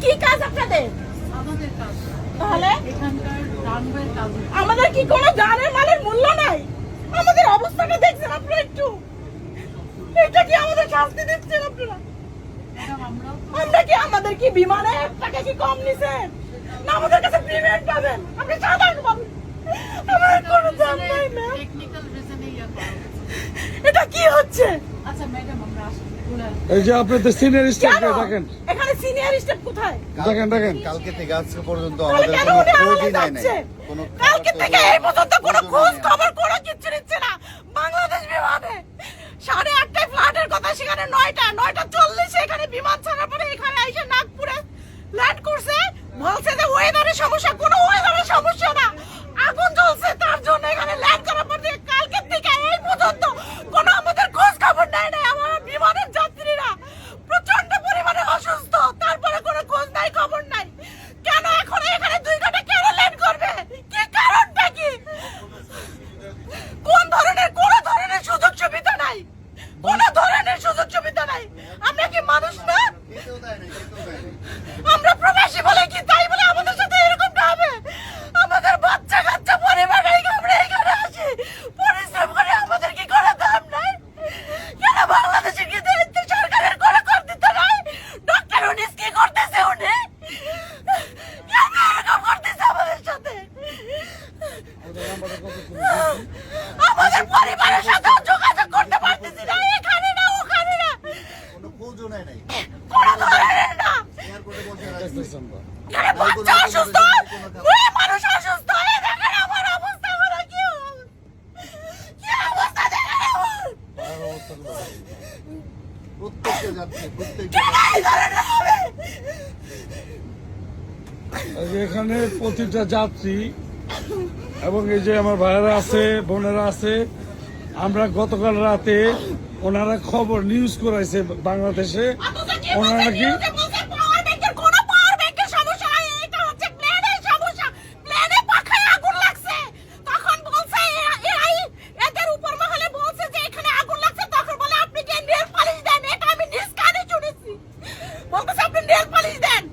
কি কাজ আপনাদের? আমাদের কাজ তাহলে এখানকার রানওয়ের কাজ। আমাদের কি কোনো জানের মালের মূল্য নাই? আমাদের অবস্থাটা দেখছেন আপনারা একটু? এটা কি আমাদের শাস্তি দিচ্ছেন আপনারা? আমরা কি আমাদের কি বিমানের টাকা কি কম নিছেন না আমাদের কাছে পেমেন্ট পাবেন? আপনি সাধারণ বলেন আমার কোনো দাম নাই না। টেকনিক্যাল রিজনে ইয়া করা হচ্ছে। এটা কি হচ্ছে? আচ্ছা ম্যাডাম আমরা আসি বলে এই যে আপনাদের সিনিয়র স্টাফকে কেন? দেখেন, এখানে সিনিয়র স্টাফ কোথায়? দেখেন কালকে থেকে আজকে পর্যন্ত তাহলে আমাদের কেন কোনো উনি খোঁজই আমাদের নেয় নাই। যাচ্ছে? কোনো কালকে খবর থেকে এই পর্যন্ত কোনো খোঁজও খোঁজ নেয় নাই। খবর কোনো কিচ্ছু নিচ্ছে না বাংলাদেশ বিমানে। 8:30টায় ফ্লাইটের কথা, সেখানে 9:40 এখানে বিমান ছাড়ার পরে এখানে এসে নাগপুরে ল্যান্ড করছে। বলছে যে ওয়েদারের সমস্যা, কোনো ওয়েদারের সমস্যা না, আগুন জ্বলছে তার জন্য এখানে ল্যান্ড করার পর থেকে কালকে থেকে এই পর্যন্ত কোনো আমাদের খোঁজ খবর নেয় নাই। আমার বিমানের যাত্রীরা প্রচন্ড পরিমাণে অসুস্থ, তারপরে কোনো খোঁজ নাই খবর নাই। কেন এখন এখানে 2 ঘন্টা কেন ল্যান্ড করবে? কি কারণটা কি? কোন ধরনের কোনো ধরনের সুযোগ সুবিধা নাই, কোনো ধরনের সুযোগ সুবিধা নাই। আমরা কি মানুষ না? খেতেও দেয় নাই, খেতেও দেয় নাই। আমরা প্রবাসী বলে কি তাই বলে আমাদের সাথে এরকমটা হবে? আমাদের বাচ্চা কাচ্চা পরিবার রেখে আমরা এখানে আসি, পরিশ্রম করে, আমাদের কি কোনো দাম নাই? কেন বাংলাদেশের কি দায়িত্ব সরকারের কোনো কর দিতে নাই? ডক্টর উনিস কি করতেছে উনি? কেন এরকম করতেছে আমাদের সাথে? আমাদের পরিবারের সাথে যোগাযোগ করতে পারতেছি না, এখানে না ওখানে না, কোনো খোঁজও নেয় নাই। কোনো ধরনের না। এয়ারপোর্টে বলছে রাখছি। দেখতেছেন তো। এখানে বাচ্চা অসুস্থ, মেয়ে মানুষ অসুস্থ, এই দেখেন আমার অবস্থা, আমার কি অবস্থা দেখেন আমার। আর অবস্থাগুলো ভালো না। প্রত্যেকটা যাচ্ছে, প্রত্যেকটা কেন এই ধরনের হবে? এই যে এখানে প্রতিটা যাত্রী এবং এই যে আমার ভাইয়েরা আছে, বোনেরা আছে, আমরা গতকাল রাতে ওনারা খবর নিউজ করাইছে বাংলাদেশে, আপনাদের কি ওনারা বলছে? নাকি নিউজে বলছে পাওয়ার ব্যাংকের কোনো পাওয়ার ব্যাংকের সমস্যা নাই, এটা হচ্ছে প্লেনের সমস্যা, প্লেনে পাখায় আগুন লাগছে। তখন বলছে এদের উপর মহলে বলছে যে এখানে আগুন লাগছে, তখন বলে আপনি কি নেল পালিশ দেন? এটা আমি নিজ কানে শুনেছি, বলতেছে আপনি নেল পালিশ দেন।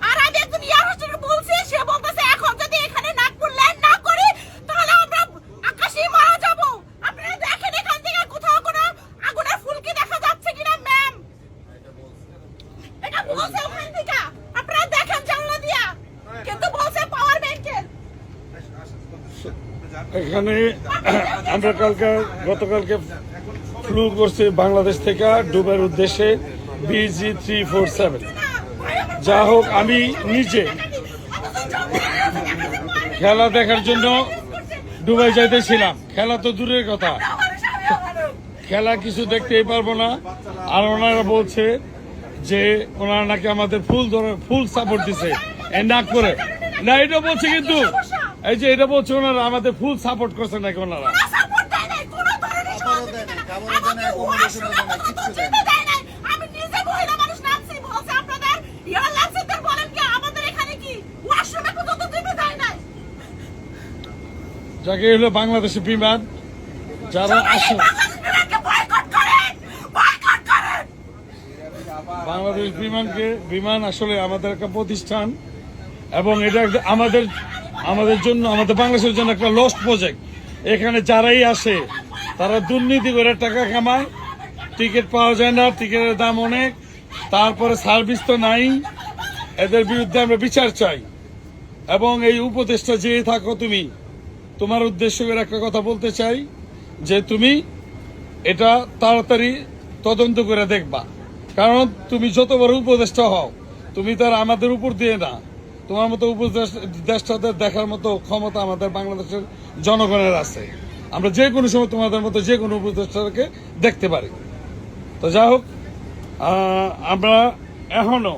আর আমি একজন এয়ার হোস্টেসকে বলছি, সে বলতেছে এখন যদি এখানে নাগপুর ল্যান্ড না করি তাহলে আমরা আকাশেই মারা যাব। আপনারা দেখেন এখান থেকে কোথাও কোনো আগুনের ফুলকি দেখা যাচ্ছে কিনা ম্যাম? এটা বলছে ওখান থেকে, আপনারা দেখেন জানলা দিয়া, কিন্তু বলছে পাওয়ার ব্যাংকের। এখানে আমরা গতকালকে ফ্লু করছি বাংলাদেশ থেকে দুবাইয়ের উদ্দেশ্যে BG347। যা হোক, আমি নিজে খেলা দেখার জন্য দুবাই যাইতেছিলাম। খেলা তো দূরের কথা, খেলা কিছু দেখতেই পারবো না। আর ওনারা বলছে যে ওনারা নাকি আমাদের ফুল সাপোর্ট দিছে এই নাগপুরে। না, এটা বলছে কিন্তু এই যে এটা বলছে ওনারা আমাদের ফুল সাপোর্ট করছে নাকি ওনারা। সাপোর্ট দেয় নাই, কোনো ধরনের খাবারও দেয় নাই, খাবারও দেয় নাই, accommodation-ও দেয় নাই, কিচ্ছু দেয় নাই। দেয় নাই। আমি নিজে মহিলা মানুষ নামছি, বলছে আপনাদের এয়ারলাইন্সের বলেন কি আমাদের এখানে কি ওয়াশরুমে পর্যন্ত দিতে দেয় নাই। যাকে হলো বাংলাদেশের বিমান যারা আসে, বাংলাদেশ বিমানকে বয়কট করেন, বয়কট করেন। বাংলাদেশ বিমান আসলে আমাদের একটা প্রতিষ্ঠান এবং এটা আমাদের জন্য, আমাদের বাংলাদেশের জন্য একটা লস্ট প্রজেক্ট। এখানে যারাই আসে তারা দুর্নীতি করে টাকা কামায়, টিকিট পাওয়া যায় না, টিকিটের দাম অনেক, তারপরে সার্ভিস তো নাই। এদের বিরুদ্ধে আমরা বিচার চাই। এবং এই উপদেশটা যে থাকো তুমি, তোমার উদ্দেশ্য করে একটা কথা বলতে চাই যে তুমি এটা তাড়াতাড়ি তদন্ত করে দেখবা। কারণ তুমি যত বড় উপদেষ্টা হও, তুমি তার আমাদের উপর দিয়ে না, তোমার মতো উপদেষ্টাদের দেখার মতো ক্ষমতা আমাদের বাংলাদেশের জনগণের আছে। আমরা যে কোনো সময় তোমাদের মতো যে কোনো উপদেষ্টাকে দেখতে পারি। তো যাই হোক, আমরা এখনো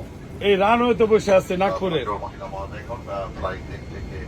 এই রানওয়েতে বসে আছি নাগপুরে। ফ্লাইট থেকে